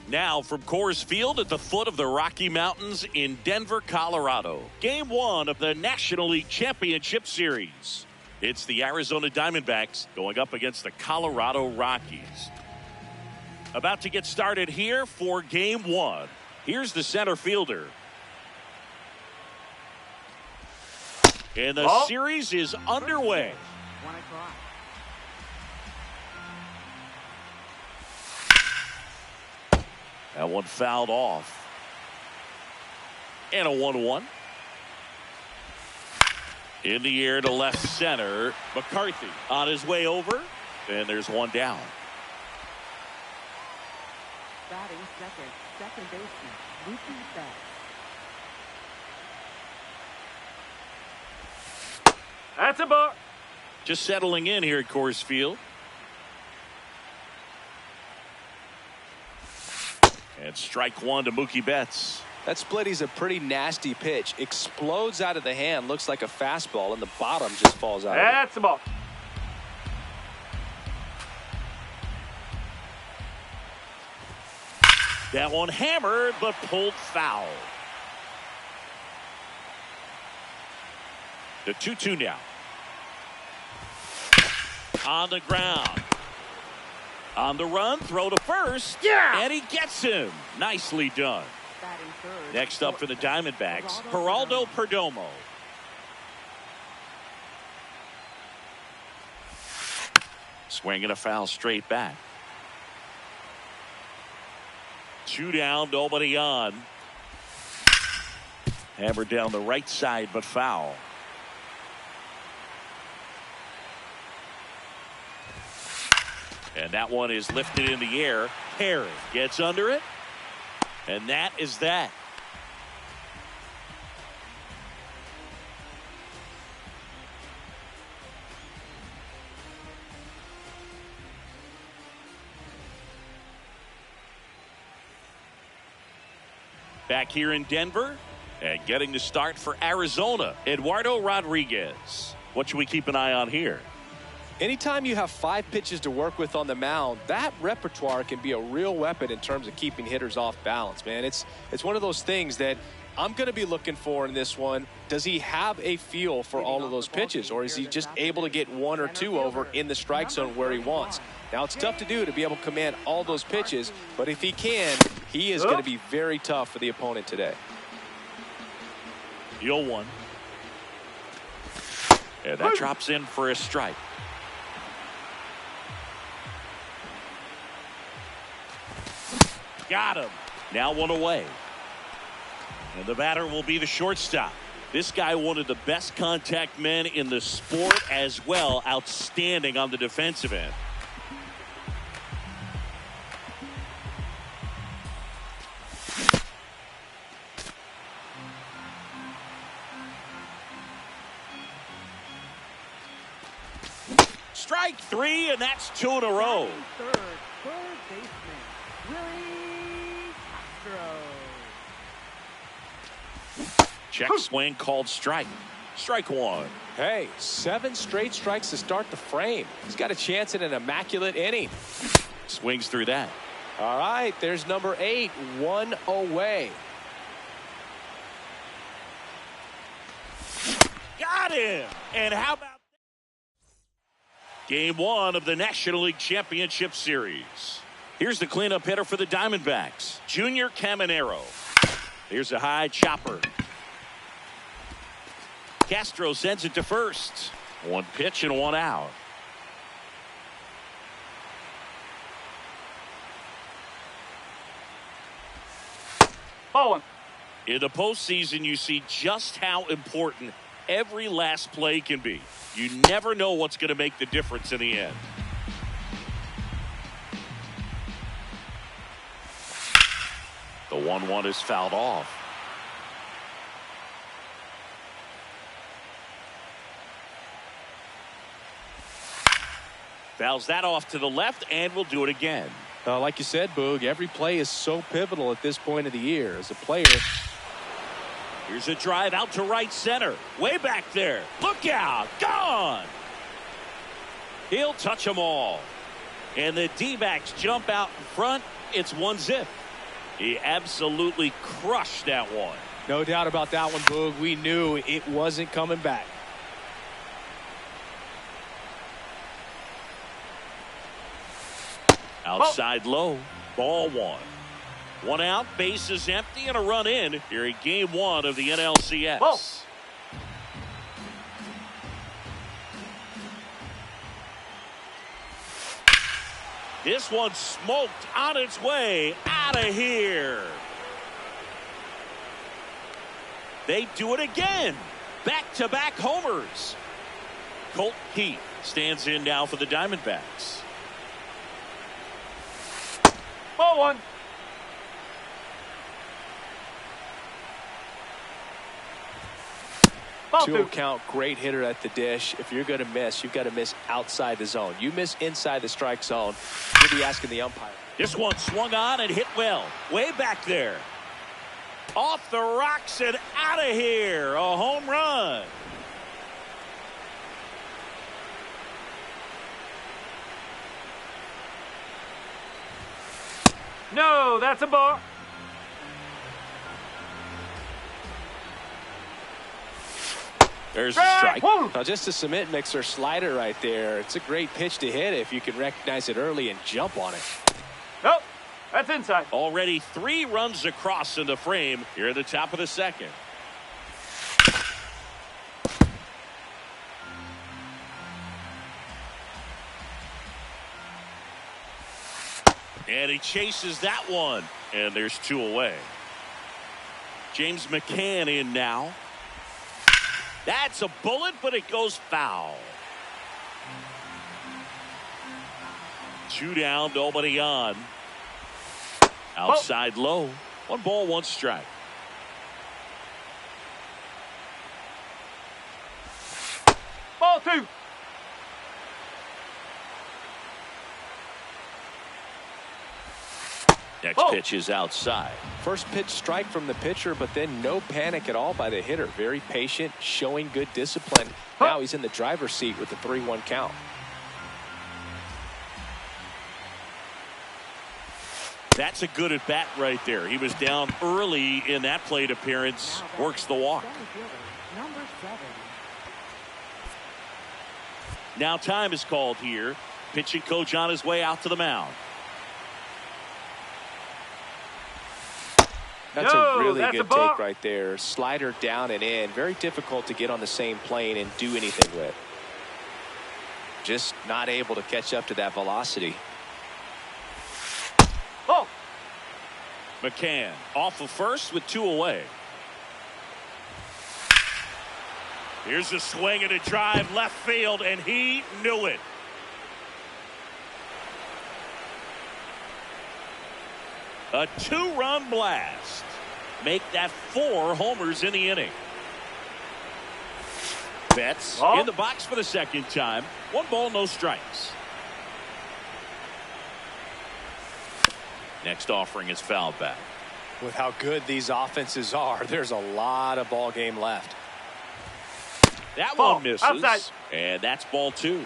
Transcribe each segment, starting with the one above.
Now from Coors Field at the foot of the Rocky Mountains in Denver, Colorado. Game 1 of the National League Championship Series. It's the Arizona Diamondbacks going up against the Colorado Rockies. About to get started here for Game 1. Here's the center fielder. And the series is underway. That one fouled off. And a 1-1. In the air to left center. McCarthy on his way over. And there's one down. Batting second baseman, Mookie Betts. That's a ball. Just settling in here at Coors Field. And strike one to Mookie Betts. That splitty's a pretty nasty pitch. Explodes out of the hand. Looks like a fastball, and the bottom just falls out. That's a ball. That one hammered, but pulled foul. The 2-2 now. On the ground. On the run, throw to first. Yeah! And he gets him. Nicely done. Next up for the Diamondbacks, Geraldo Perdomo. Swinging a foul straight back. 2 down, nobody on. Hammered down the right side, but foul. And that one is lifted in the air. Perry gets under it. And that is that. Back here in Denver and getting the start for Arizona, Eduardo Rodriguez. What should we keep an eye on here? Anytime you have 5 pitches to work with on the mound, that repertoire can be a real weapon in terms of keeping hitters off balance, man. It's one of those things that I'm going to be looking for in this one. Does he have a feel for all of those pitches, or is he just able to get 1 or 2 over in the strike zone where he wants? Now, it's tough to do to be able to command all those pitches, but if he can, he is going to be very tough for the opponent today. 0-1. And that drops in for a strike. Got him. Now one away. And the batter will be the shortstop. This guy, one of the best contact men in the sport as well. Outstanding on the defensive end. Strike 3, and that's 2 in a row. Third baseman, Willie Castro. Check swing called strike. Strike 1. Hey, 7 straight strikes to start the frame. He's got a chance at an immaculate inning. Swings through that. All right, there's number 8, 1 away. Got him. And how about Game 1 of the National League Championship Series. Here's the cleanup hitter for the Diamondbacks, Junior Caminero. Here's a high chopper. Castro sends it to first. 1 pitch and 1 out. Ball 1. In the postseason, you see just how important every last play can be. You never know what's going to make the difference in the end. The 1-1 is fouled off. Fouls that off to the left, and we'll do it again. Like you said, Boog, every play is so pivotal at this point of the year. As a player, here's a drive out to right center. Way back there. Look out. Gone. He'll touch them all. And the D-backs jump out in front. It's 1-0. He absolutely crushed that one. No doubt about that one, Boog. We knew it wasn't coming back. Outside low, ball one. One out, base is empty, and a run in here in game one of the NLCS. Whoa. This one smoked on its way out of here. They do it again. Back-to-back homers. Colt Heath stands in now for the Diamondbacks. Ball one. Ball 2 two. count, great hitter at the dish. If you're going to miss, you've got to miss outside the zone. You miss inside the strike zone, you'll be asking the umpire. This one swung on and hit well. Way back there. Off the rocks and out of here. A home run. No, that's a ball. There's a strike. Whoa. Now, just a cement mixer slider right there. It's a great pitch to hit if you can recognize it early and jump on it. Nope, that's inside. Already 3 runs across in the frame here at the top of the second. And he chases that one. And there's 2 away. James McCann in now. That's a bullet, but it goes foul. 2 down, nobody on. Outside low. 1 ball, 1 strike. Ball two. Next pitch is outside. First pitch strike from the pitcher, but then no panic at all by the hitter. Very patient, showing good discipline. Now he's in the driver's seat with the 3-1 count. That's a good at bat right there. He was down early in that plate appearance. Works the walk. Number 7. Now time is called here. Pitching coach on his way out to the mound. That's No, a really that's good a ball. take right there. Slider down and in. Very difficult to get on the same plane and do anything with. Just not able to catch up to that velocity. Oh, McCann off of first with 2 away. Here's a swing and a drive left field, and he knew it. A 2-run blast. Make that 4 homers in the inning. Betts in the box for the second time. 1 ball, no strikes. Next offering is fouled back. With how good these offenses are, there's a lot of ball game left. That Ball. one misses. Outside. And that's ball 2.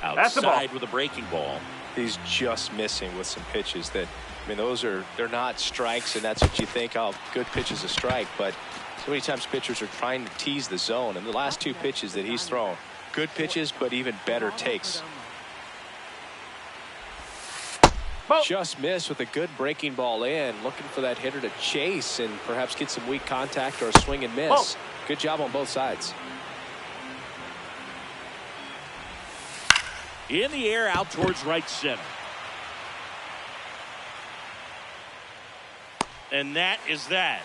That's a ball. Outside with a breaking ball. He's just missing with some pitches that, I mean, they're not strikes, and that's what you think, oh, good pitch is a strike. But so many times pitchers are trying to tease the zone. And the last 2 pitches that he's thrown, good pitches, but even better takes. ball. Just missed with a good breaking ball in, looking for that hitter to chase and perhaps get some weak contact or a swing and miss. Good job on both sides. In the air out towards right center. And that is that.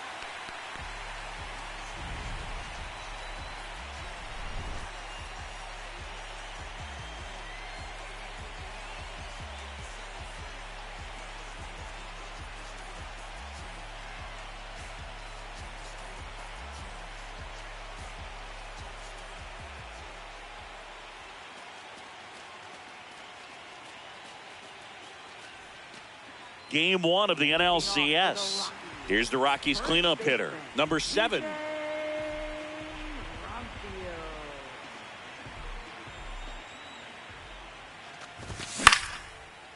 Game 1 of the NLCS. Here's the Rockies cleanup hitter, number 7.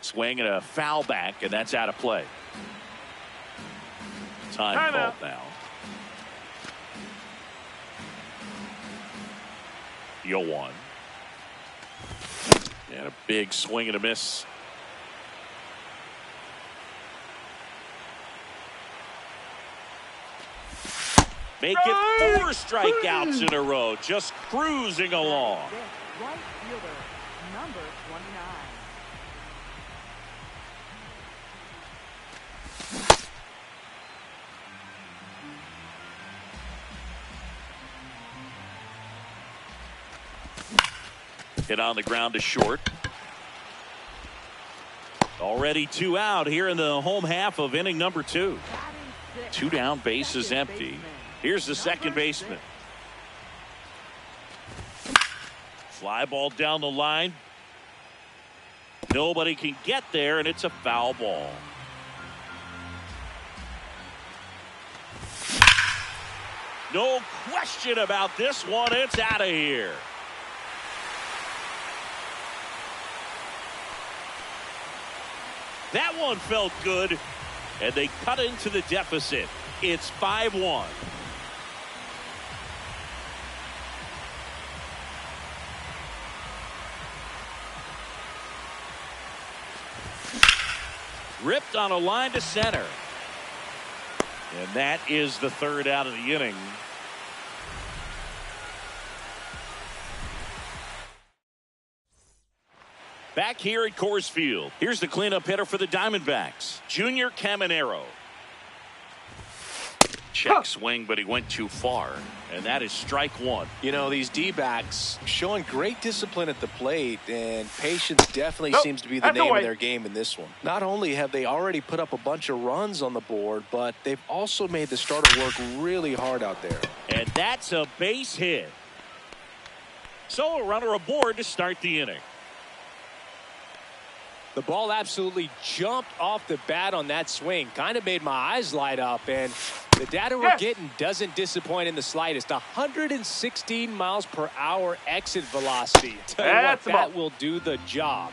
Swing and a foul back, and that's out of play. Time called now. Yohan. And a big swing and a miss. Make it 4 strikeouts in a row. Just cruising along. Right fielder, number 29. Hit on the ground to short. Already 2 out here in the home half of inning number 2. 2 down, bases empty. Here's the second baseman. Fly ball down the line. Nobody can get there, and it's a foul ball. No question about this one. It's out of here. That one felt good, and they cut into the deficit. It's 5-1. Ripped on a line to center. And that is the 3rd out of the inning. Back here at Coors Field, here's the cleanup hitter for the Diamondbacks, Junior Caminero. Check swing, but he went too far, and that is strike 1. You know, these D-backs showing great discipline at the plate, and patience definitely seems to be the name of their game in this one. Not only have they already put up a bunch of runs on the board, but they've also made the starter work really hard out there. And that's a base hit. So a runner aboard to start the inning. The ball absolutely jumped off the bat on that swing. Kind of made my eyes light up, and the data we're getting doesn't disappoint in the slightest. 116 miles per hour exit velocity. Tell you what, that will do the job.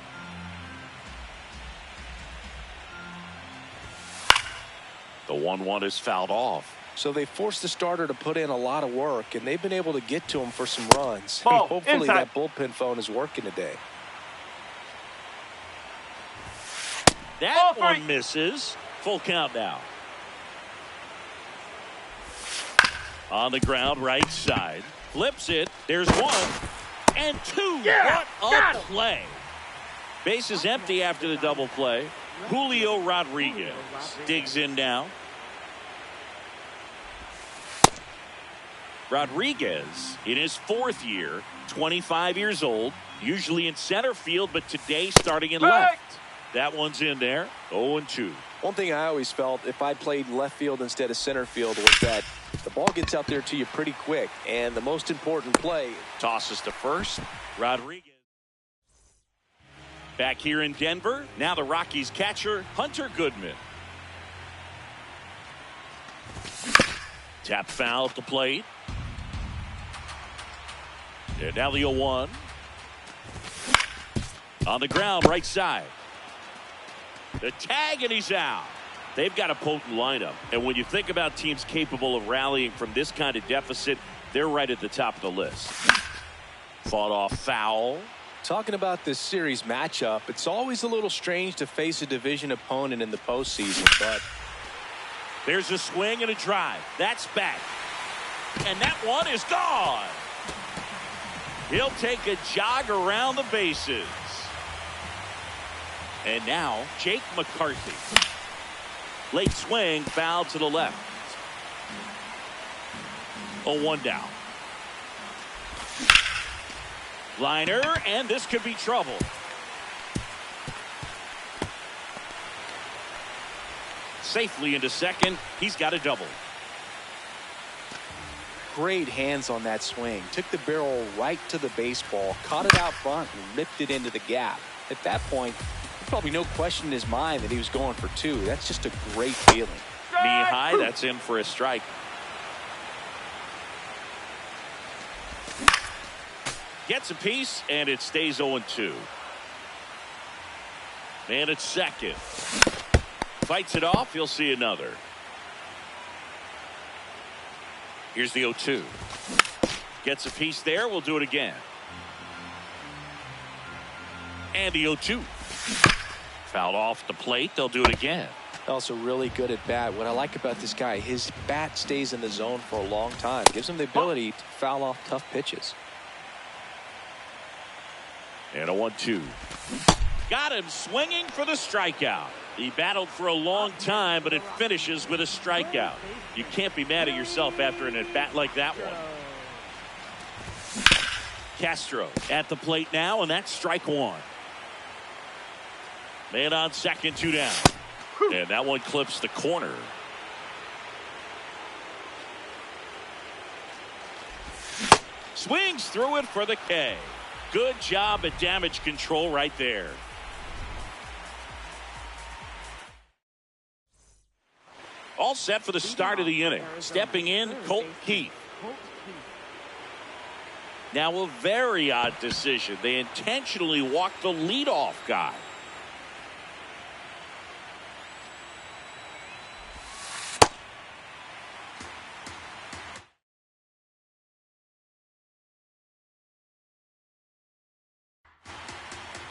The 1-1 is fouled off. So they forced the starter to put in a lot of work, and they've been able to get to him for some runs. Ball, hopefully inside. that bullpen phone is working today. That one misses. Full count now. On the ground, right side. Flips it. There's 1 and 2. What a play. Base is empty after the double play. Julio Rodriguez digs in now. Rodriguez in his 4th year, 25 years old, usually in center field, but today starting in left. That one's in there. 0-2. One thing I always felt if I played left field instead of center field was that the ball gets out there to you pretty quick, and the most important play. Tosses to first. Rodriguez. Back here in Denver, now the Rockies catcher, Hunter Goodman. Tap foul at the plate. And now the 0-1. On the ground, right side. The tag, and he's out. They've got a potent lineup. And when you think about teams capable of rallying from this kind of deficit, they're right at the top of the list. Fought off foul. Talking about this series matchup, it's always a little strange to face a division opponent in the postseason, but there's a swing and a drive. That's back. And that one is gone. He'll take a jog around the bases. And now, Jake McCarthy. Late swing, foul to the left. 0-1 down. Liner, and this could be trouble. Safely into second. He's got a double. Great hands on that swing. Took the barrel right to the baseball, caught it out front, and ripped it into the gap. At that point, probably no question in his mind that he was going for 2. That's just a great feeling. Knee high, that's in for a strike. Gets a piece, and it stays 0-2. Man at second. Fights it off. He'll see another. Here's the 0-2. Gets a piece there. We'll do it again. And the 0-2. Fouled off the plate. They'll do it again. Also really good at bat. What I like about this guy, his bat stays in the zone for a long time. Gives him the ability to foul off tough pitches. And a 1-2. Got him swinging for the strikeout. He battled for a long time, but it finishes with a strikeout. You can't be mad at yourself after an at-bat like that one. Castro at the plate now, and that's strike one. Man on second, 2 down. And that one clips the corner. Swings through it for the K. Good job at damage control right there. All set for the start of the inning. Stepping in, Colt Keith. Now a very odd decision. They intentionally walked the leadoff guy.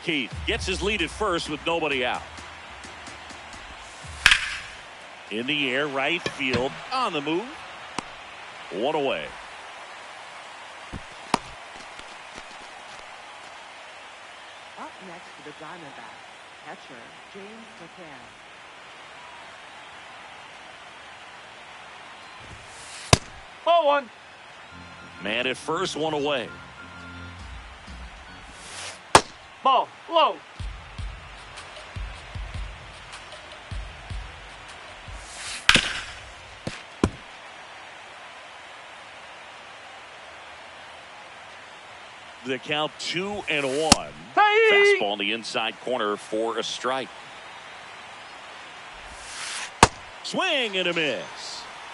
Keith gets his lead at first with nobody out. In the air, right field, on the move. One away. Up next to the Diamondbacks, catcher James McCann. Ball one. Man at first, one away. Ball low. The count 2-1. Hey! Fastball in the inside corner for a strike. Swing and a miss.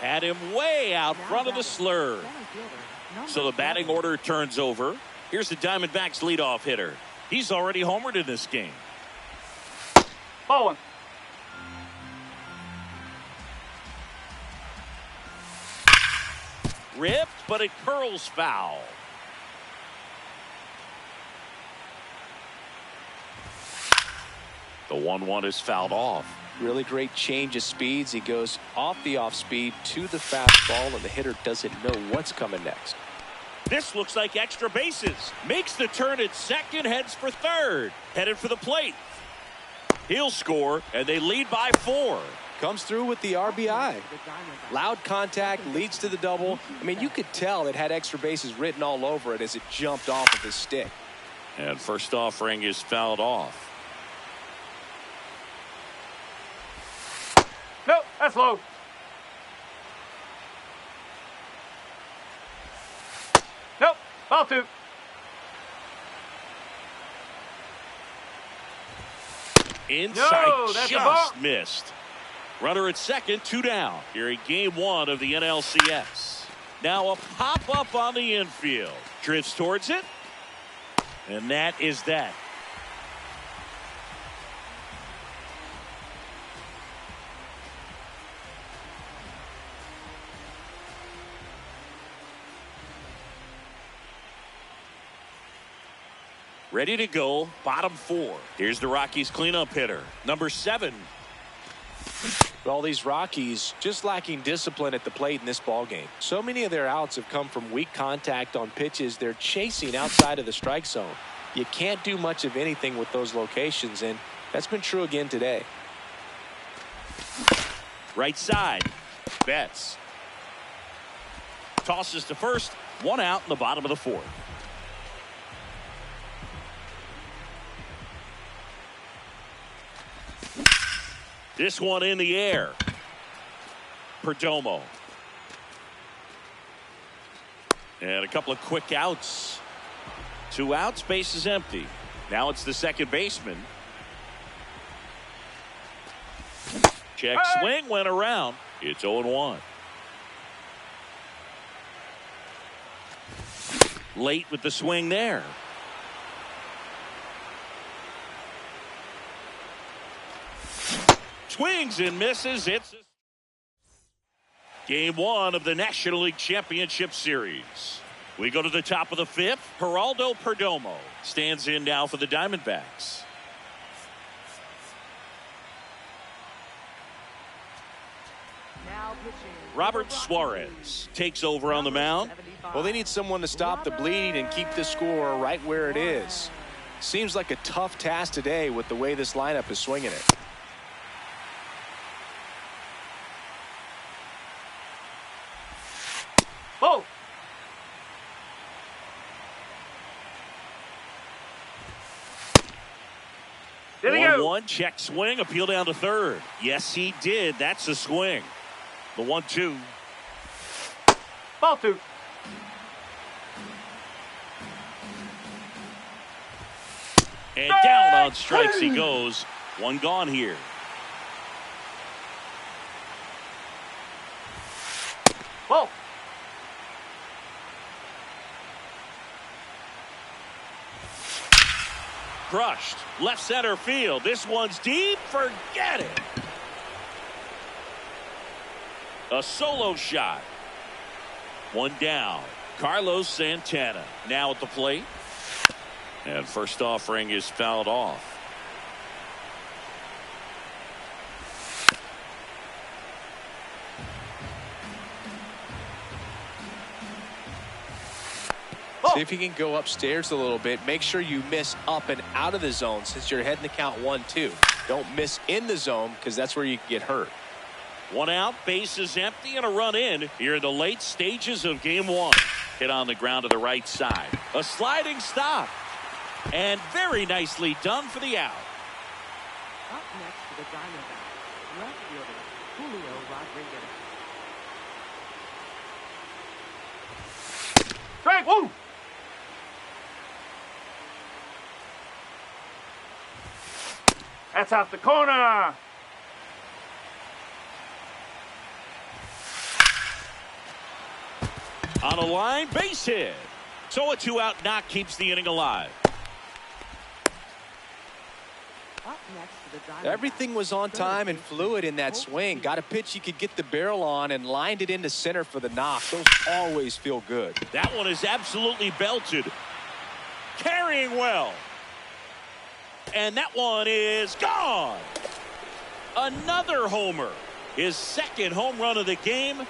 Had him way out front of the slur. So the batting order turns over. Here's the Diamondbacks leadoff hitter. He's already homered in this game. Ball one. Ripped, but it curls foul. The 1-1 is fouled off. Really great change of speeds. He goes off the off speed to the fastball, and the hitter doesn't know what's coming next. This looks like extra bases. Makes the turn at second, heads for third. Headed for the plate. He'll score, and they lead by 4. Comes through with the RBI. Loud contact, leads to the double. I mean, you could tell it had extra bases written all over it as it jumped off of his stick. And first offering is fouled off. No, that's low. Nope, ball two. Inside, No, that's a ball. just missed. Runner at second, 2 down. Here in game 1 of the NLCS. Now a pop-up on the infield. Drifts towards it. And that is that. Ready to go, bottom 4. Here's the Rockies cleanup hitter, number 7. All these Rockies just lacking discipline at the plate in this ball game. So many of their outs have come from weak contact on pitches they're chasing outside of the strike zone. You can't do much of anything with those locations, and that's been true again today. Right side, Betts. Tosses to first, 1 out in the bottom of the 4th. This one in the air. Perdomo. And a couple of quick outs. 2 outs, base is empty. Now it's the second baseman. Check swing, went around. It's 0-1. Late with the swing there. Swings and misses. It's game one of the National League Championship Series. We go to the top of the fifth. Geraldo Perdomo stands in now for the Diamondbacks. Now pitching. Robert Suarez takes over on the mound. Well, they need someone to stop the bleeding and keep the score right where it is. Seems like a tough task today with the way this lineup is swinging it. Oh! There we go. 1-1, check swing, appeal down to third. Yes, he did. That's a swing. The 1-2. Ball two. And down on strikes he goes. One gone here. Ball. Crushed. Left center field. This one's deep. Forget it. A solo shot. One down. Carlos Santana now at the plate. And first offering is fouled off. See if you can go upstairs a little bit. Make sure you miss up and out of the zone since you're heading the count 1-2. Don't miss in the zone because that's where you can get hurt. One out, base is empty, and a run in here in the late stages of game one. Hit on the ground to the right side. A sliding stop. And very nicely done for the out. Up next to the Diamondbacks, left fielder Julio Rodriguez. Strike. Woo! That's out the corner. On a line, base hit. So a 2-out knock keeps the inning alive. Up next to the Diamondbacks. Everything was on time and fluid in that swing. Got a pitch you could get the barrel on and lined it into center for the knock. Those always feel good. That one is absolutely belted. Carrying well. And that one is gone. Another homer. His second home run of the game.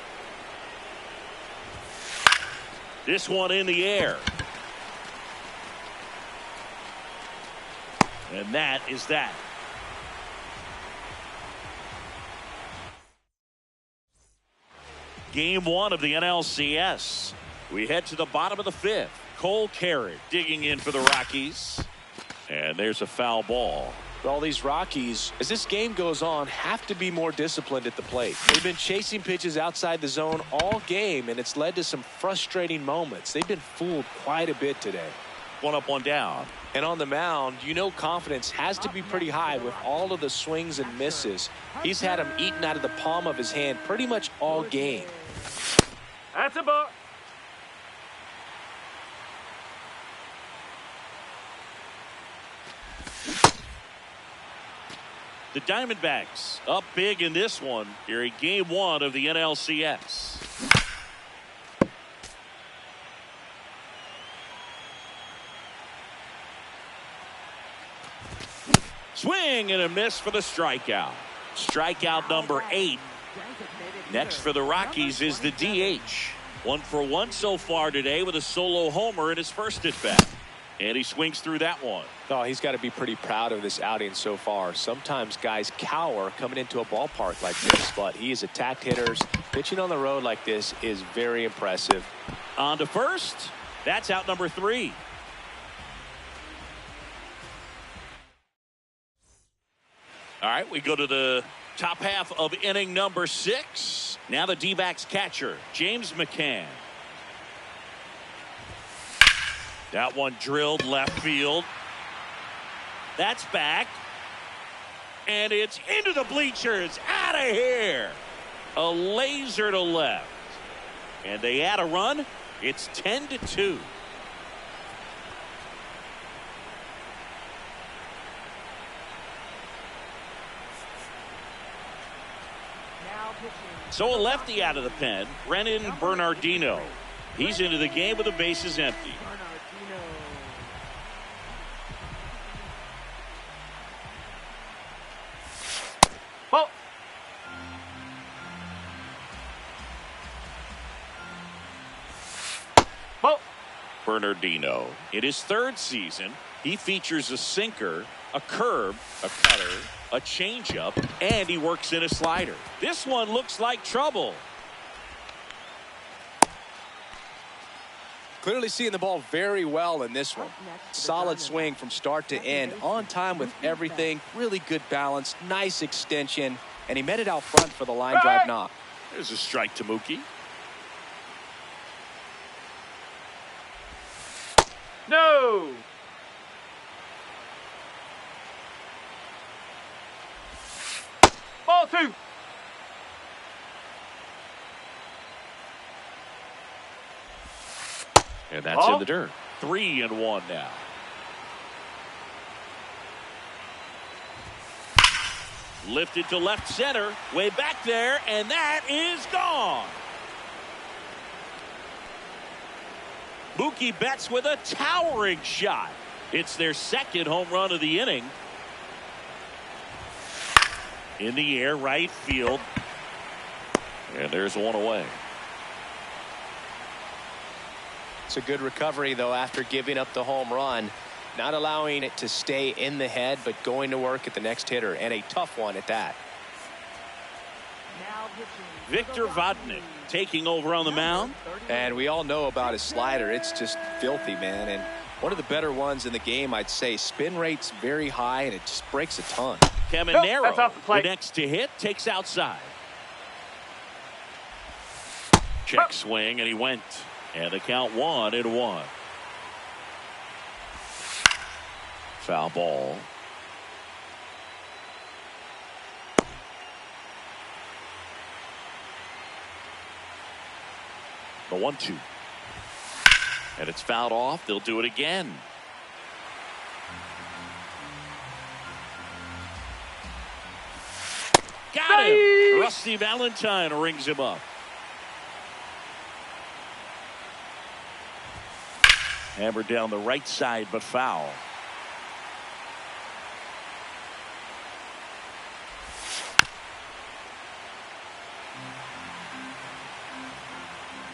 This one in the air. And that is that. Game one of the NLCS. We head to the bottom of the fifth. Cole Carrick digging in for the Rockies. And there's a foul ball. All these Rockies, as this game goes on, have to be more disciplined at the plate. They've been chasing pitches outside the zone all game, and it's led to some frustrating moments. They've been fooled quite a bit today. One up, one down. And on the mound, you know confidence has to be pretty high with all of the swings and misses. He's had them eaten out of the palm of his hand pretty much all game. That's a ball. The Diamondbacks up big in this one here in game one of the NLCS. Swing and a miss for the strikeout. Strikeout number 8. Next for the Rockies is the DH. 1 for 1 so far today with a solo homer in his first at bat. And he swings through that one. Oh, he's got to be pretty proud of this outing so far. Sometimes guys cower coming into a ballpark like this, but he has attacked hitters. Pitching on the road like this is very impressive. On to first. That's out number 3. All right, we go to the top half of inning number 6. Now the D-backs catcher, James McCann. That one drilled left field. That's back. And it's into the bleachers. Out of here. A laser to left. And they add a run. It's 10-2. So a lefty out of the pen, Brennan Bernardino. He's into the game with the bases empty. Bernardino. Ball. Ball. Bernardino, in his third season, he features a sinker, a curve, a cutter, a changeup, and he works in a slider. This one looks like trouble. Clearly seeing the ball very well in this one. Solid swing from start to end, on time with everything, really good balance, nice extension, and he met it out front for the line drive knock. There's a strike to Mookie. No. Ball 2. And that's in the dirt. 3-1 now. Lifted to left center, way back there, and that is gone. Mookie Betts with a towering shot. It's their second home run of the inning. In the air, right field. And there's one away. It's a good recovery, though, after giving up the home run. Not allowing it to stay in the head, but going to work at the next hitter, and a tough one at that. Now pitching for Victor the Vodnik Rockies. taking over on the mound. And we all know about his slider. It's just filthy, man. And one of the better ones in the game, I'd say. Spin rate's very high, and it just breaks a ton. Caminero, That's off the plate. next to hit, takes outside. Check swing, and he went. And the count 1-1. Foul ball. The 1-2. And it's fouled off. They'll do it again. Got him. Rusty Valentine rings him up. Hammered down the right side, but foul.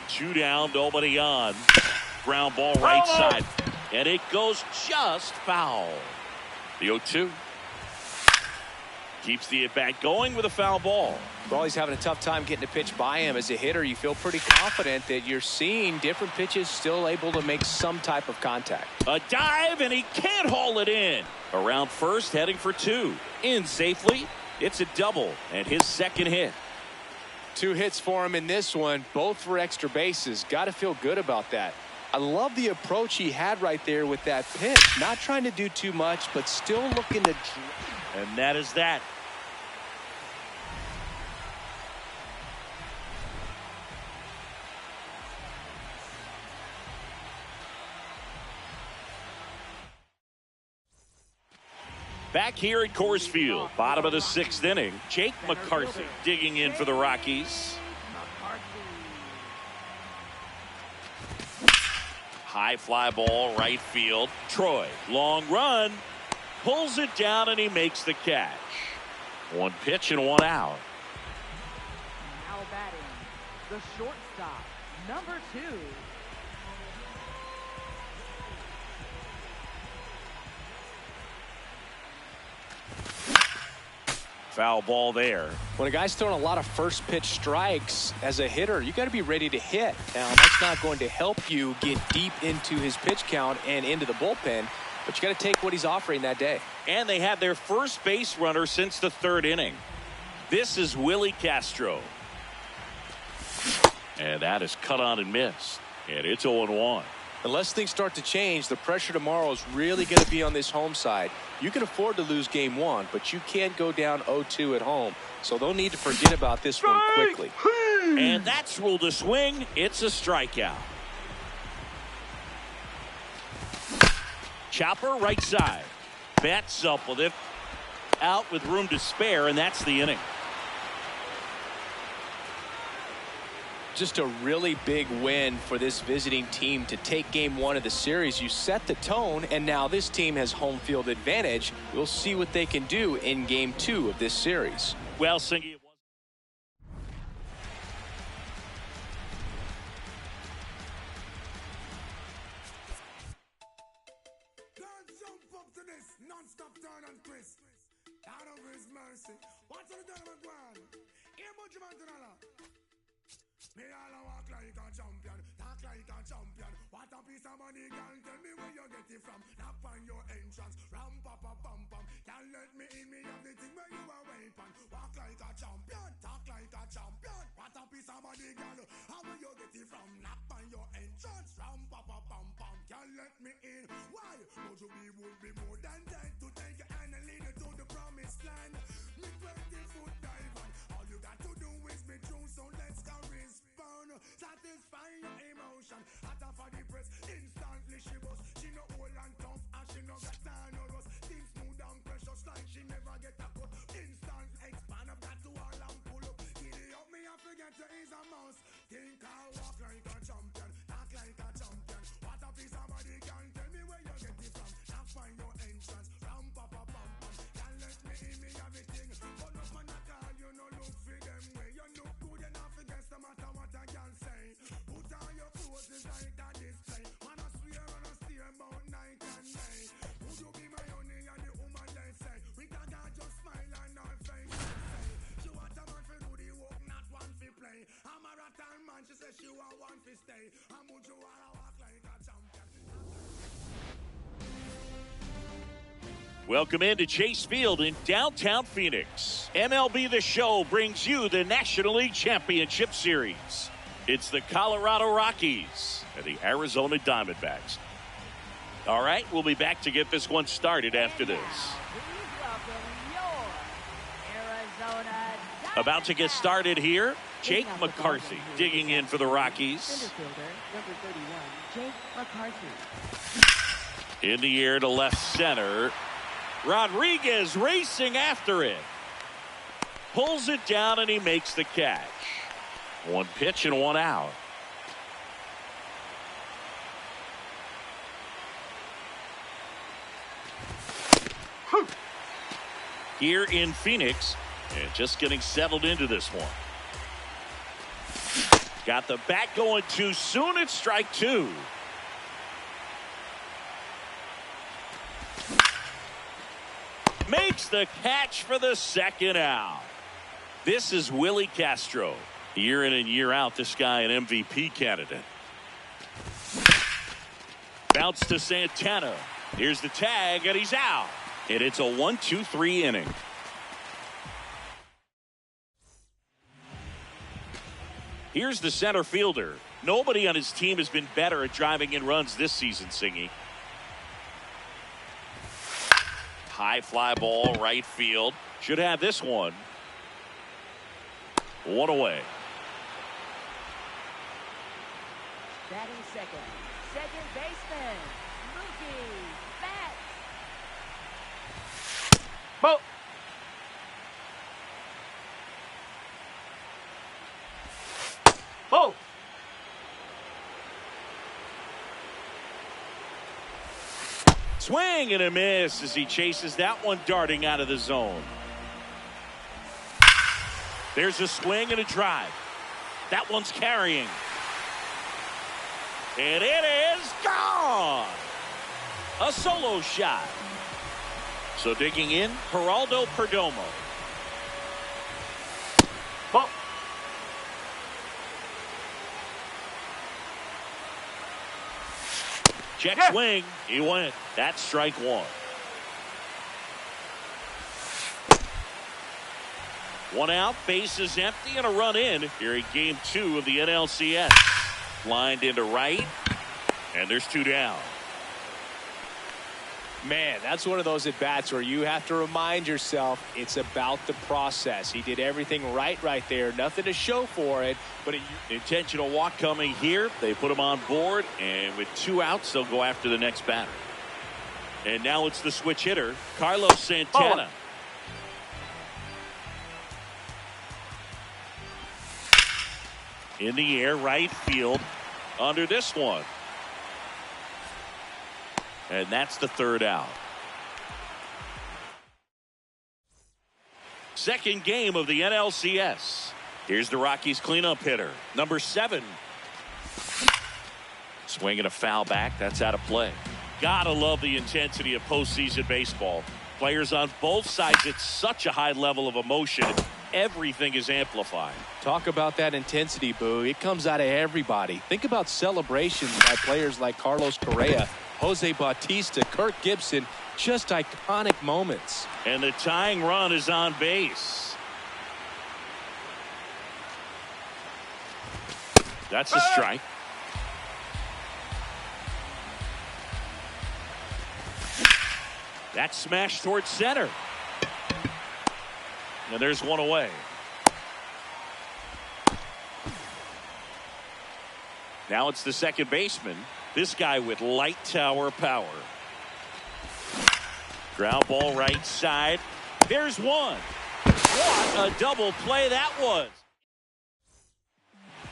Two down, nobody on. Ground ball right side. And it goes just foul. The 0-2. Keeps the at-bat going with a foul ball. Well, he's having a tough time getting a pitch by him. As a hitter, you feel pretty confident that you're seeing different pitches still able to make some type of contact. A dive, and he can't haul it in. Around first, heading for 2. In safely. It's a double, and his second hit. 2 hits for him in this one, both for extra bases. Got to feel good about that. I love the approach he had right there with that pitch. Not trying to do too much, but still looking to... And that is that. Back here at Coors Field, bottom of the 6th inning, Jake McCarthy digging in for the Rockies. High fly ball, right field. Troy, long run, pulls it down, and he makes the catch. 1 pitch and 1 out. Now batting, the shortstop, number 2. Foul ball there. When a guy's throwing a lot of first pitch strikes as a hitter, you got to be ready to hit. Now, that's not going to help you get deep into his pitch count and into the bullpen, but you got to take what he's offering that day. And they had their first base runner since the 3rd inning. This is Willie Castro. And that is cut on and missed. And it's 0-1. Unless things start to change, the pressure tomorrow is really going to be on this home side. You can afford to lose game 1, but you can't go down 0-2 at home. So they'll need to forget about this one quickly. And that's ruled a swing. It's a strikeout. Chopper right side. Betts up with it. Out with room to spare, and that's the inning. Just a really big win for this visiting team to take game one of the series. You set the tone, and now this team has home field advantage. We'll see what they can do in game two of this series. Well, Singy, non-stop turn and twist. Out of his mercy. What's the gentleman going? Here much of me all a walk like a champion, talk like a champion. What a piece of money, girl, tell me where you get it from. Knock on your entrance, ram pa pa pam pam. Can't let me in, me have the thing where you are waiting. Walk like a champion, talk like a champion. What a piece of money, girl, how will you get it from? Knock on your entrance, ram pa pa pam pam. Can't let me in, why? Would you would be more than dead to take your hand and lead you to the promised land. Me 20-foot dive on, all you got to do is be true, so let's go respond. Satisfy your emotion, hotter for the press, instantly she was. She no old and tough, and she no got time no rust. Things smooth and precious like she never get a cut. Instant expand, I've got to all and pull up. Giddy up, me I forget to ease a mouse. Think I walk like a champion, talk like a champion. What a piece of body, can tell me where you get it from. Now find your entrance, ram pa pa pam pam. Can't let me in, me everything. But no man at all, you no look for them way. You look good enough against no matter what I can say. Put on your clothes, it's like a display. Man, I swear and I steer about night and day. Would you be my honey and the woman they say? We can just smile and our face say. She want a man for do the work, not one for play. I'm a rattan man, she says she want one for stay. I'm would you wanna walk like a champion? welcome into Chase Field in downtown Phoenix. MLB The Show brings you the National League Championship Series. It's the Colorado Rockies and the Arizona Diamondbacks. All right, we'll be back to get this one started after this. About to get started here, Jake McCarthy digging in for the Rockies. Center fielder, number 31, Jake McCarthy. In the air to left center. Rodriguez racing after it. Pulls it down and he makes the catch. One pitch and one out. Here in Phoenix, and just getting settled into this one. Got the bat going too soon. It's strike two. Makes the catch for the second out. This is Willie Castro. Year in and year out, this guy an MVP candidate. Bounce to Santana. Here's the tag, and he's out. And it's a 1-2-3 inning. Here's the center fielder. Nobody on his team has been better at driving in runs this season, Singy. High fly ball, right field. Should have this one. One away. Batting second, second baseman, Mookie Betts. Ball. Ball. Swing and a miss as he chases that one darting out of the zone. There's a swing and a drive. That one's carrying. And it is gone. A solo shot. So digging in, Geraldo Perdomo. Ball. Check Yeah. swing. He went. That's strike one. One out, base is empty, and a run in here in game two of the NLCS. Lined into right, and there's two down. Man, that's one of those at-bats where you have to remind yourself it's about the process. He did everything right there. Nothing to show for it, but Intentional walk coming here. They put him on board, and with two outs, they'll go after the next batter. And now it's the switch hitter, Carlos Santana. In the air, right field under this one. And that's the third out. Second game of the NLCS. Here's the Rockies cleanup hitter, number 7. Swinging a foul back. That's out of play. Gotta love the intensity of postseason baseball. Players on both sides at such a high level of emotion. Everything is amplified. Talk about that intensity, Boo. It comes out of everybody. Think about celebrations by players like Carlos Correa, Jose Bautista, Kirk Gibson. Just iconic moments. And the tying run is on base. That's a strike. That's smashed towards center. And there's one away. Now it's the second baseman. This guy with light tower power. Ground ball right side. There's one. What a double play that was.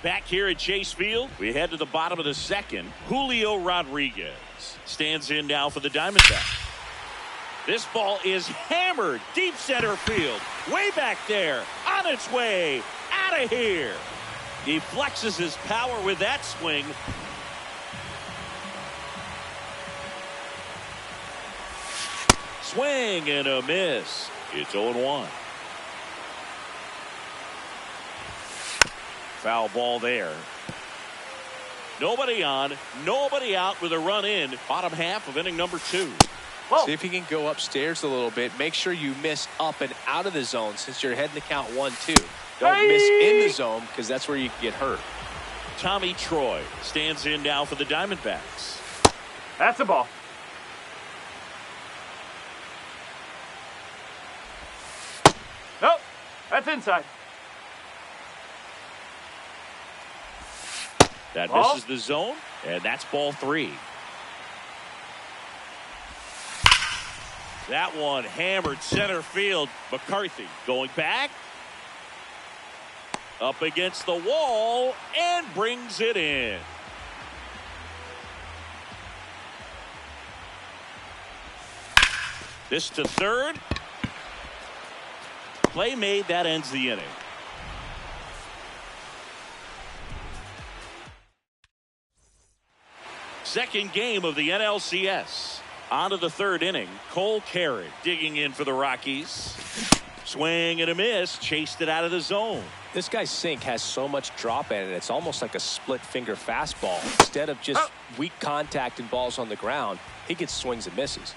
Back here at Chase Field, we head to the bottom of the second. Julio Rodriguez stands in now for the Diamondbacks. This ball is hammered deep center field. Way back there. On its way. Out of here. He flexes his power with that swing. Swing and a miss. It's 0-1. Foul ball there. Nobody on, nobody out with a run in. Bottom half of inning number 2. Whoa. See if you can go upstairs a little bit. Make sure you miss up and out of the zone since you're heading to count 1-2. Don't miss in the zone because that's where you can get hurt. Tommy Troy stands in now for the Diamondbacks. That's a ball. Nope. That's inside. That ball. misses the zone, and that's ball 3. That one hammered center field. McCarthy going back. Up against the wall and brings it in. This to third. Play made. That ends the inning. Second game of the NLCS. On to the third inning. Cole Carrick digging in for the Rockies. Swing and a miss. Chased it out of the zone. This guy's sink has so much drop in it. It's almost like a split finger fastball. Instead of just weak contact and balls on the ground, he gets swings and misses.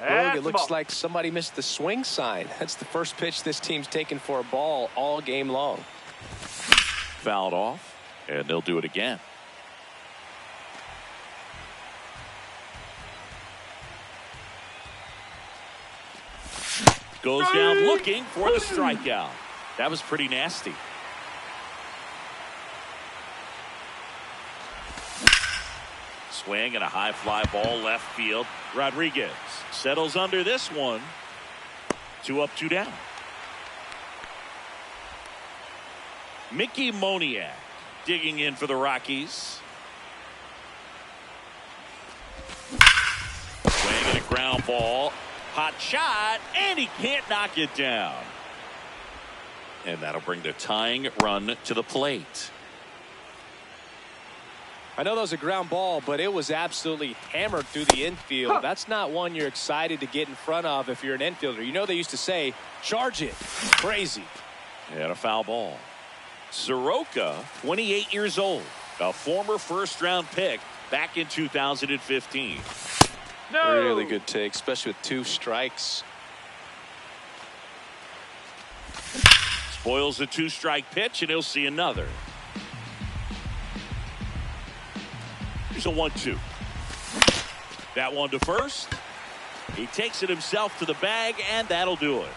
It looks like somebody missed the swing sign. That's the first pitch this team's taken for a ball all game long. Fouled off, and they'll do it again. Goes down looking for the strikeout. That was pretty nasty. Swing and a high fly ball left field. Rodriguez settles under this one. 2 up, 2 down. Mickey Moniak digging in for the Rockies. Swing and a ground ball. Hot shot, and he can't knock it down. And that'll bring the tying run to the plate. I know that was a ground ball, but it was absolutely hammered through the infield. That's not one you're excited to get in front of if you're an infielder. You know they used to say, charge it. Crazy. And a foul ball. Soroka, 28 years old, a former first-round pick back in 2015. No. Really good take, especially with 2 strikes. Spoils a 2-strike pitch, and he'll see another. Here's a 1-2. That one to first. He takes it himself to the bag, and that'll do it.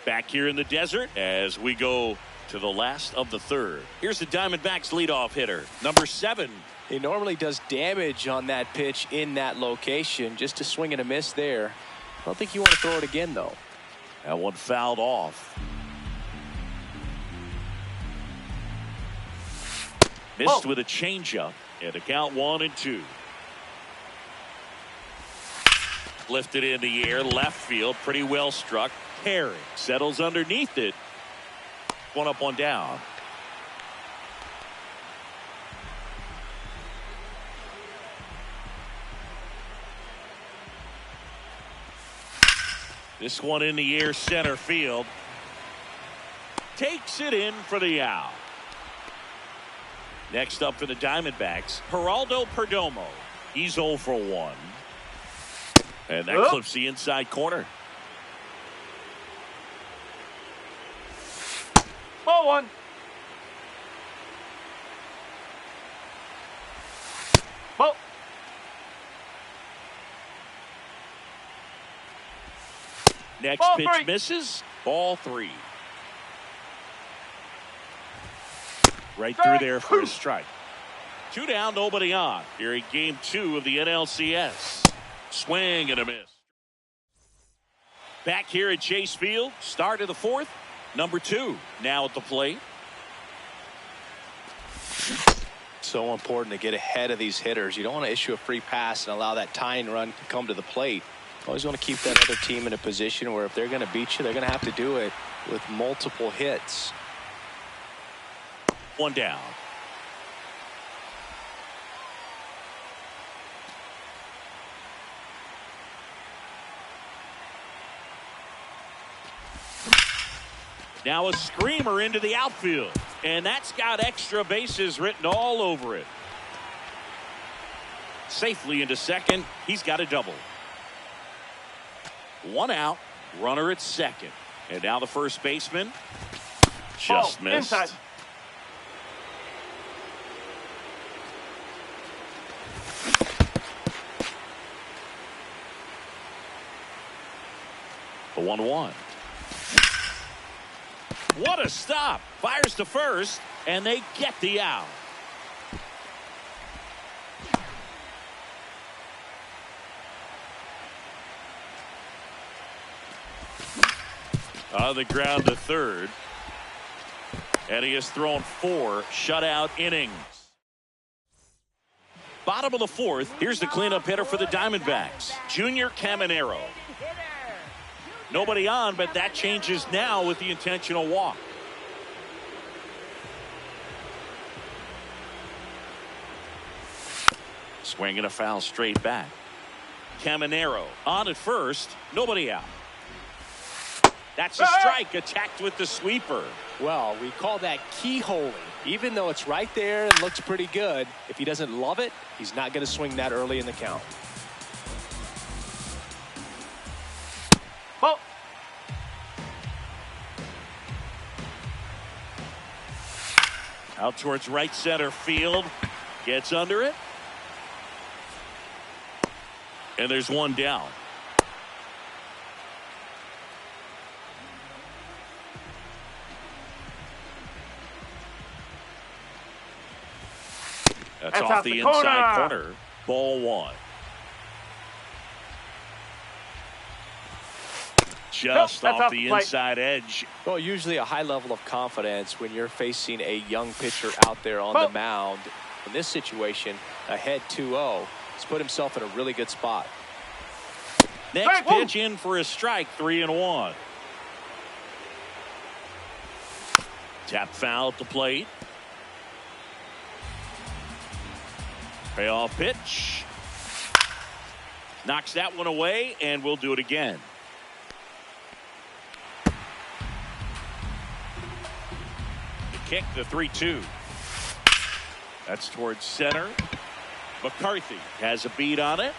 Back here in the desert as we go to the last of the third. Here's the Diamondbacks leadoff hitter, number 7. He normally does damage on that pitch in that location. Just a swing and a miss there. I don't think you want to throw it again, though. That one fouled off. Missed with a changeup. And a count 1-2. Lifted in the air, left field, pretty well struck. Perry settles underneath it. One up, one down. This one in the air, center field. Takes it in for the out. Next up for the Diamondbacks, Geraldo Perdomo. He's 0 for 1. And that clips the inside corner. Ball 1. Ball. Next Ball pitch 3. misses. Ball 3. Right through there for a strike. 2 down, nobody on. Here in game 2 of the NLCS. Swing and a miss. Back here at Chase Field, start of the 4th. Number 2 now at the plate. So important to get ahead of these hitters. You don't want to issue a free pass and allow that tying run to come to the plate. Always want to keep that other team in a position where if they're going to beat you, they're going to have to do it with multiple hits. 1 down. Now a screamer into the outfield. And that's got extra bases written all over it. Safely into second. He's got a double. 1 out. Runner at second. And now the first baseman. Just missed. Inside. The 1-1. What a stop. Fires to first, and they get the out. On the ground to third. And he has thrown 4 shutout innings. Bottom of the 4th. Here's the cleanup hitter for the Diamondbacks, Junior Caminero. Nobody on, but that changes now with the intentional walk. Swing and a foul straight back. Caminero on at first. Nobody out. That's a strike, attacked with the sweeper. Well, we call that keyholing. Even though it's right there and looks pretty good, if he doesn't love it, he's not going to swing that early in the count. Ball. Out towards right center field. Gets under it. And there's 1 down. That's off the inside corner. Ball 1. Just off the inside edge. Well, usually a high level of confidence when you're facing a young pitcher out there on the mound. In this situation, ahead 2-0. He's put himself in a really good spot. Next pitch in for a strike, 3-1. Tap foul at the plate. Payoff pitch. Knocks that one away, and we'll do it again. The kick, the 3-2. That's towards center. McCarthy has a beat on it.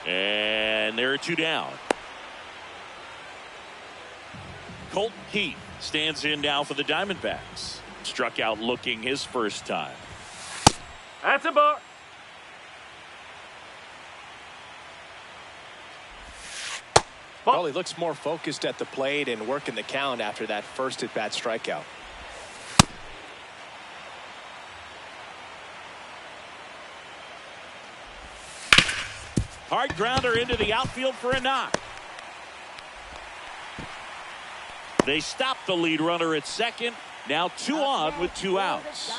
And there are 2 down. Colton Heath stands in now for the Diamondbacks. Struck out looking his first time. That's a ball. Well, he looks more focused at the plate and working the count after that first at-bat strikeout. Hard grounder into the outfield for a knock. They stop the lead runner at second. Now 2 on with 2 outs.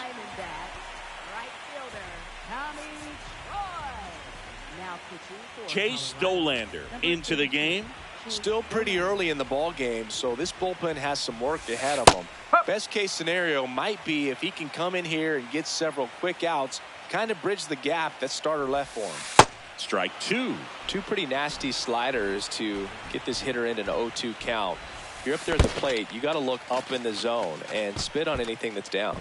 Chase Dolander into the game. Still pretty early in the ball game, so this bullpen has some work ahead of them. Best case scenario might be if he can come in here and get several quick outs, kind of bridge the gap that starter left for him. Strike 2. 2 pretty nasty sliders to get this hitter in an 0-2 count. If you're up there at the plate, you got to look up in the zone and spit on anything that's down.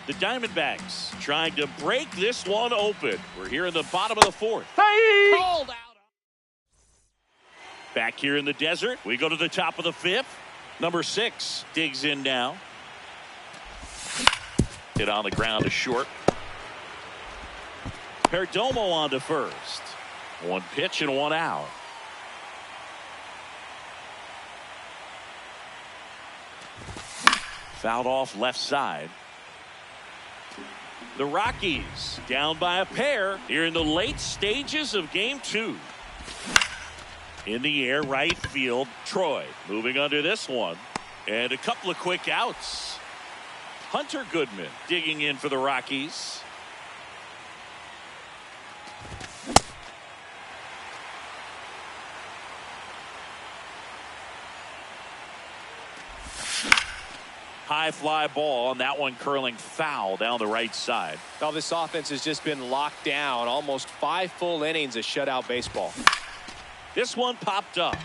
The Diamondbacks trying to break this one open. We're here in the bottom of the 4th. Hey! Called out. Back here in the desert, we go to the top of the 5th. Number 6 digs in now. Hit on the ground to short. Perdomo on to first. 1 pitch and 1 out. Fouled off left side. The Rockies down by a pair here in the late stages of game 2. In the air, right field, Troy moving under this one. And a couple of quick outs. Hunter Goodman digging in for the Rockies. High fly ball, and that one curling foul down the right side. Well, this offense has just been locked down. Almost 5 full innings of shutout baseball. This one popped up.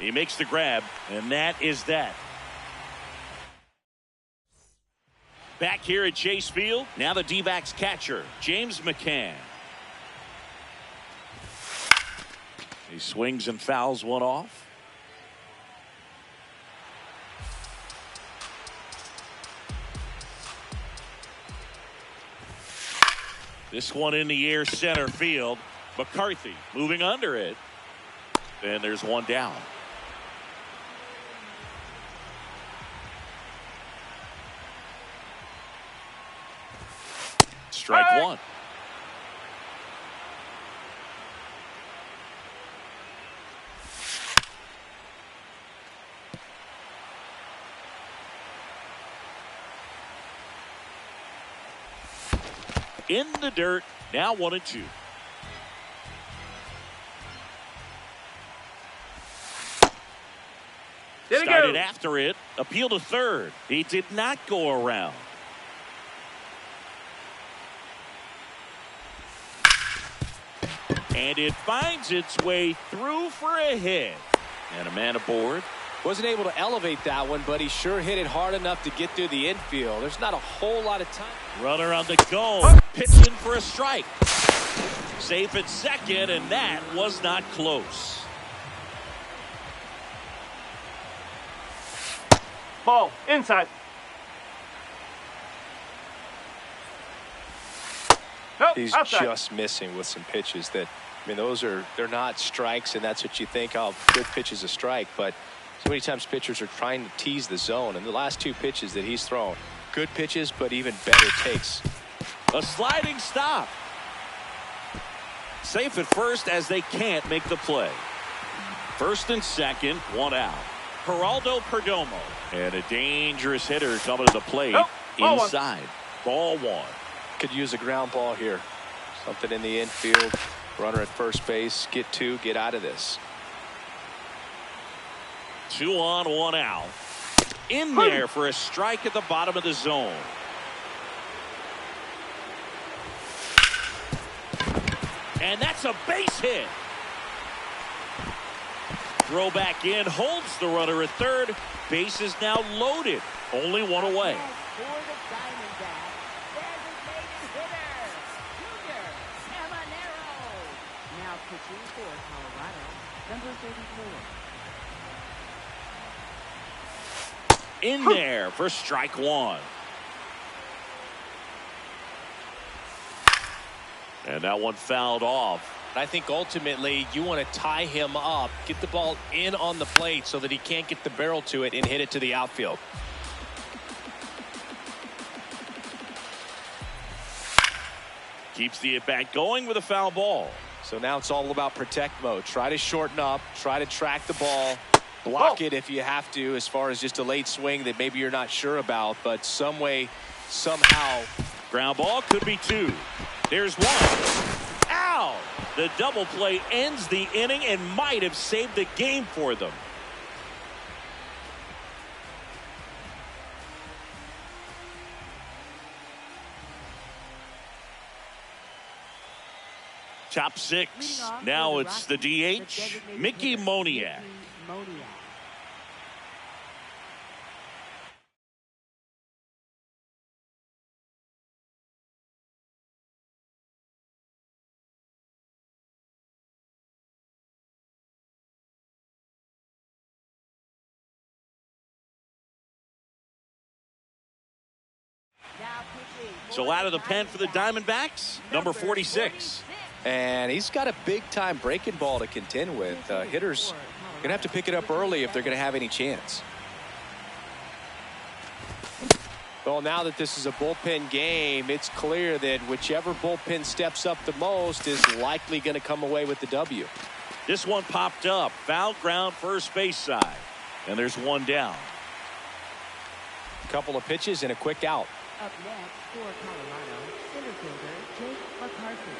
He makes the grab, and that is that. Back here at Chase Field, now the D-backs catcher, James McCann. He swings and fouls one off. This one in the air center field. McCarthy moving under it. And there's one down. Strike 1. In the dirt, now 1-2. Started after it, appeal to third. He did not go around. And it finds its way through for a hit. And a man aboard. Wasn't able to elevate that one, but he sure hit it hard enough to get through the infield. There's not a whole lot of time. Runner on the go. Pitching for a strike. Safe at second, and that was not close. Ball inside. Nope, He's outside. just missing with some pitches that, I mean, they're not strikes, and that's what you think, oh, good pitch is a strike, but so many times pitchers are trying to tease the zone, and the last 2 pitches that he's thrown, good pitches, but even better takes. A sliding stop. Safe at first as they can't make the play. First and second, 1 out. Geraldo Perdomo. And a dangerous hitter coming to the plate inside. Ball 1. Could use a ground ball here. Something in the infield. Runner at first base. Get 2. Get out of this. 2 on, 1 out. In there for a strike at the bottom of the zone. And that's a base hit. Throw back in, holds the runner at third. Base is now loaded. Only 1 away. For the Diamondbacks, designated hitter, Junior Caminero. Now pitching for Colorado, number 34. In there for strike 1. And that one fouled off. I think ultimately you want to tie him up, get the ball in on the plate so that he can't get the barrel to it and hit it to the outfield. Keeps the at-bat going with a foul ball. So now it's all about protect mode. Try to shorten up, try to track the ball, block it if you have to, as far as just a late swing that maybe you're not sure about, but some way, somehow. Ground ball could be 2. There's 1. Ow! The double play ends the inning and might have saved the game for them. Top 6. Now it's the DH, Mickey Moniak. So out of the pen for the Diamondbacks, number 46. And he's got a big-time breaking ball to contend with. Hitters going to have to pick it up early if they're going to have any chance. Well, now that this is a bullpen game, it's clear that whichever bullpen steps up the most is likely going to come away with the W. This one popped up. Foul ground first base side. And there's 1 down. A couple of pitches and a quick out. Up next for Colorado, center fielder Jake McCarthy.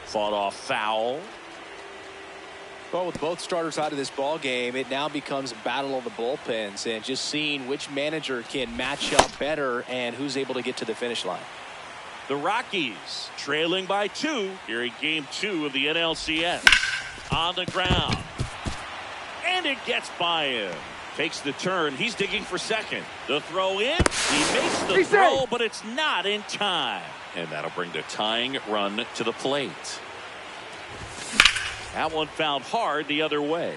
Fought off foul. Well, with both starters out of this ball game, it now becomes a battle of the bullpens and just seeing which manager can match up better and who's able to get to the finish line. The Rockies trailing by 2 here in game 2 of the NLCS. On the ground. And it gets by him. Takes the turn. He's digging for second. The throw in. He makes the throw, but it's not in time. And that'll bring the tying run to the plate. That one fouled hard the other way.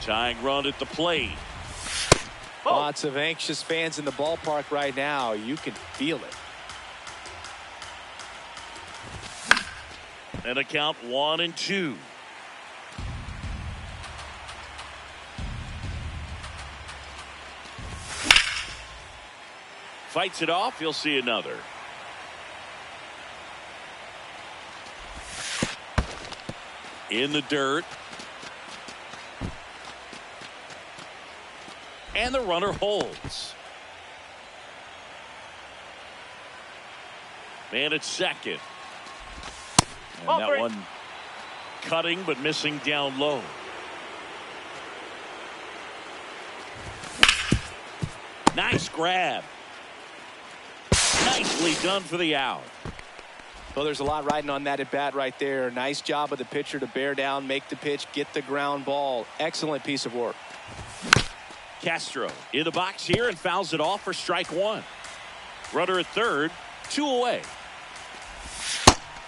Tying run at the plate. Lots of anxious fans in the ballpark right now. You can feel it. And a count 1-2. Fights it off. You'll see another. In the dirt. And the runner holds. Man at second. And that one cutting but missing down low. Nice grab. Nicely done for the out. Well, there's a lot riding on that at bat right there. Nice job of the pitcher to bear down, make the pitch, get the ground ball. Excellent piece of work. Castro in the box here and fouls it off for strike 1. Runner at third, 2 away.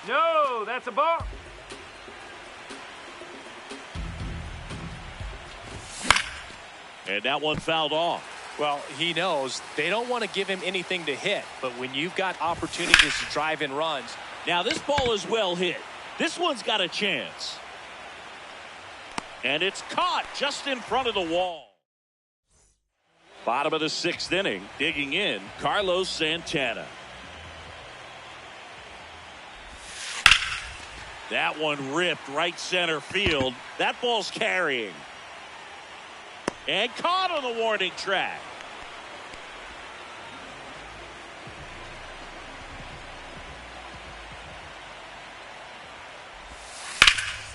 No, that's a ball. And that one fouled off. Well, he knows they don't want to give him anything to hit, but when you've got opportunities to drive in runs. Now this ball is well hit. This one's got a chance. And it's caught just in front of the wall. Bottom of the 6th inning, digging in, Carlos Santana. That one ripped right center field. That ball's carrying. And caught on the warning track.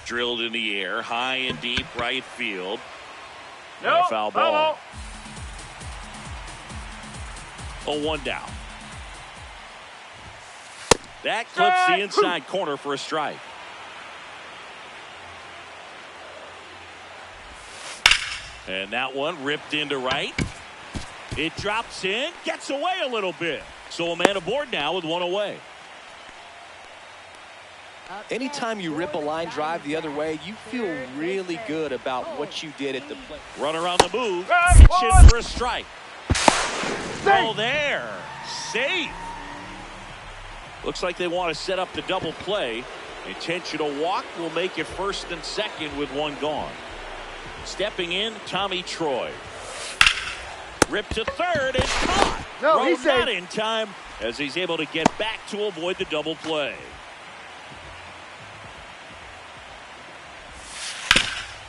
Drilled in the air, high and deep right field. No, foul ball. Oh, 1 down. That clips the inside corner for a strike. And that one ripped into right. It drops in, gets away a little bit. So a man aboard now with 1 away. Anytime you rip a line drive the other way, you feel really good about what you did at the plate. Runner on the move. Pitches for a strike. Oh, there. Safe. Looks like they want to set up the double play. Intentional walk will make it 1st and 2nd with one gone. Stepping in, Tommy Troy. Ripped to 3rd and caught. No, he's not safe. in time as he's able to get back to avoid the double play.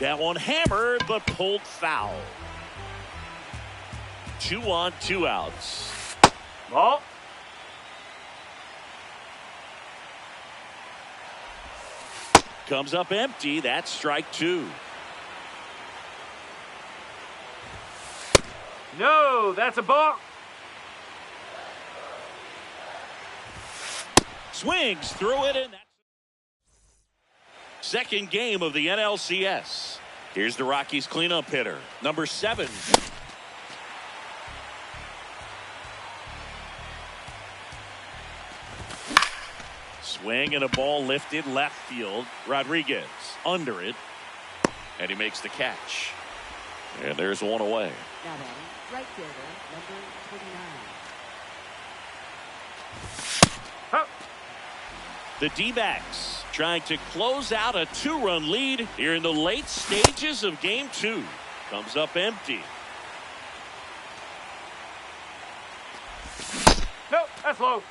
That one hammered, but pulled foul. 2 on, 2 outs. Ball. Comes up empty. That's strike 2. No, that's a ball. Swings through it, and that's second game of the NLCS. Here's the Rockies cleanup hitter, number 7. Swing and a ball lifted left field. Rodriguez under it, and he makes the catch. And there's one away. Now batting, right fielder, number 29. Huh. The D-backs trying to close out a 2-run lead here in the late stages of game 2. Comes up empty. No, that's low.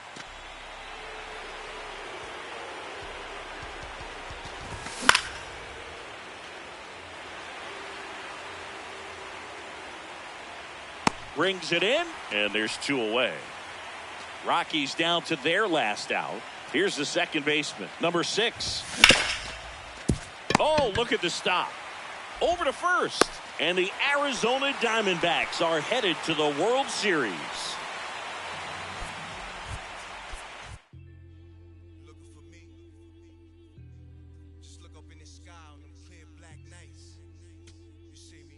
Brings it in, and there's 2 away. Rockies down to their last out. Here's the second baseman, number 6. Oh, look at the stop. Over to first. And the Arizona Diamondbacks are headed to the World Series. Looking for me. Just look up in the sky on them clear black nights. You see me